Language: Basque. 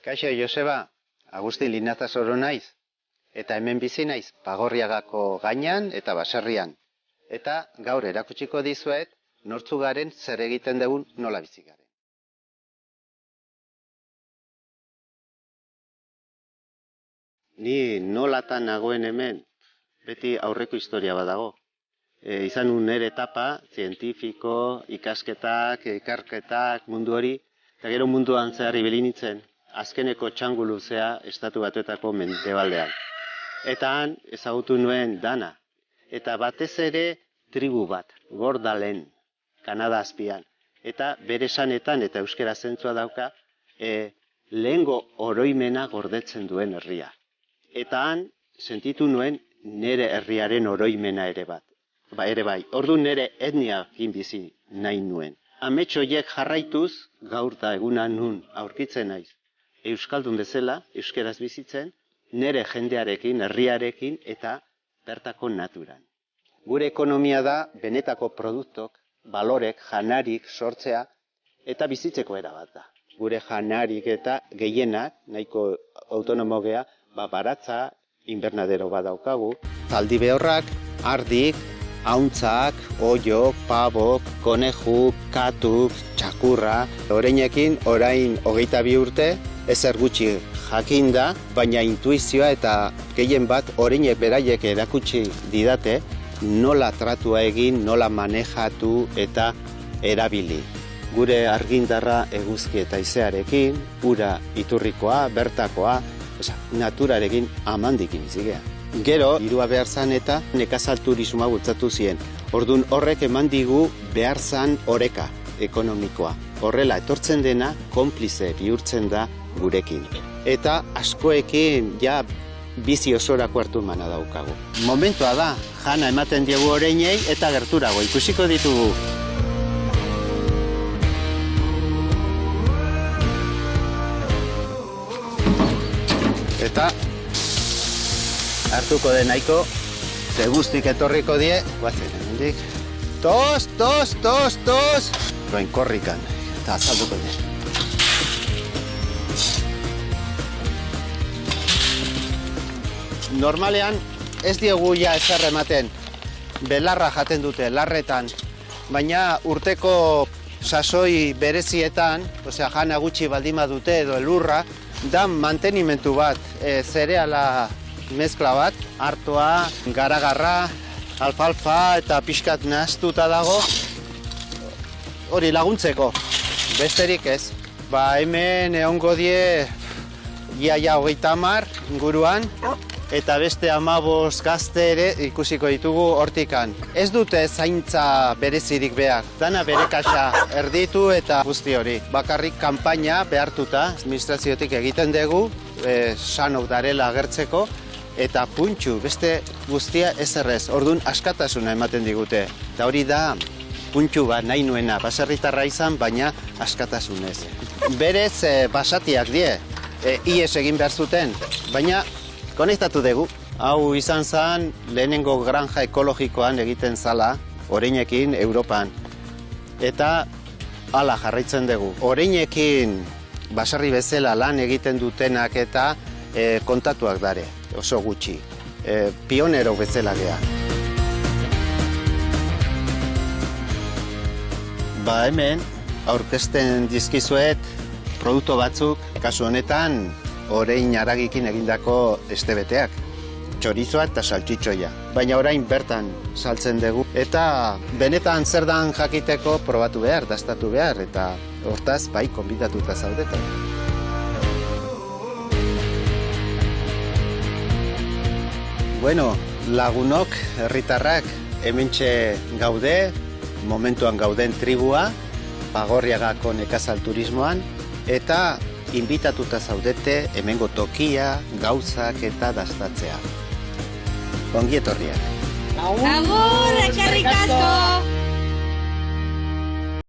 Kaixo, Joseba, Agustin Linazasoro naiz, eta hemen bizi naiz Pagorriagako gainean eta baserrian. Eta gaur erakutsiko dizuet, nortzu garen zer egiten dugun nola bizi garen. Ni nolatan nagoen hemen, beti aurreko historia badago. Izan un nere etapa, zientifiko, ikasketak, ikerketak, mundu hori, eta gero munduan zehar ibili nintzen, azkeneko txangu luzea Estatu Batuetako mendebaldean. Eta han ezagutu nuen dana, eta batez ere tribu bat, Gordalen, Kanada azpian. Eta bere esanetan eta euskera zentzua dauka, lehengo oroimena gordetzen duen herria. Eta han sentitu nuen nere herriaren oroimena ere bat. Ere bai, ordu nere etniakin bizi nahi nuen. Amets horiek jarraituz, gaur da eguna nun aurkitzen naiz. Euskaldun bezala, euskeraz bizitzen, nere jendearekin, herriarekin eta bertako naturan. Gure ekonomia da benetako produktok, balorek, janarik sortzea eta bizitzeko erabat da. Gure janarik eta gehienak, nahiko autonomo gea, baratza, invernadero badaukagu, zaldi behorrak, ardik, hauntzak, oiok, pabok, konejuk, katuk, txakurra. Oreinekin orain 22 urte, ezer gutxi jakinda, baina intuizioa eta gehien bat oreinek beraiek erakutsi didate nola tratua egin, nola manejatu eta erabili. Gure argindarra eguzki eta haizearekin, ura iturrikoa, bertakoa, naturarekin amandikin bizigea. Gero, dirua behar zan eta nekazal turismoa bultzatu zien. Orduan horrek eman digu behar zan oreka ekonomikoa. Horrela, etortzen dena, konplize bihurtzen da gurekin. Eta askoekin ja bizi osorako hartu mana daukagu. Momentua da, jana ematen diegu oreinei eta gerturago, ikusiko ditugu. Eta hartuko den nahiko, ze guztik etorriko die, guazen hemendik. Tos! Roen korrikan, eta azalduko die. Normalean ez diegu ja ezer ematen, belarra jaten dute, larretan, baina urteko sasoi berezietan, jana gutxi baldima dute edo elurra, da mantenimentu bat, zereala mezkla bat, artoa, garagarra, alfalfa eta pixkat nahaztuta dago, hori laguntzeko, besterik ez. Hemen egongo die iaia 30 inguruan, eta beste 15 gazte ere ikusiko ditugu hortikan. Ez dute zaintza berezirik behar, dana bere kaxa erditu eta guzti hori. Bakarrik kanpaina behartuta, administraziotik egiten dugu, sanok darela agertzeko, eta puntxu, beste guztia ezerrez, orduan askatasuna ematen digute. Eta hori da puntxu bat nahi nuena, baserritarra izan, baina askatasunez. Berez basatiak die, ies egin behar zuten, baina konektatu dugu. Hau izan zen lehenengo granja ekologikoan egiten zala, oreinekin Europan. Eta hala jarraitzen dugu. Oreinekin baserri bezala lan egiten dutenak eta kontatuak dare, oso gutxi. Pionero bezala gea. Hemen aurkezten dizkizuet produktu batzuk, kasu honetan orein haragikin egindako estebeteak, txorizoa eta saltxitxoia. Baina orain bertan saltzen dugu. Eta benetan zer dan jakiteko probatu behar, dastatu behar, eta hortaz bai konbidatuta zaudetan. Bueno, lagunok, herritarrak, hementxe gaude, momentuan gauden tribua, Pagorriagako nekazal turismoan, eta inbitatuta zaudete hemengo tokia, gauzak eta dastatzea. Ongi etorriak. Agur, eskerrik asko!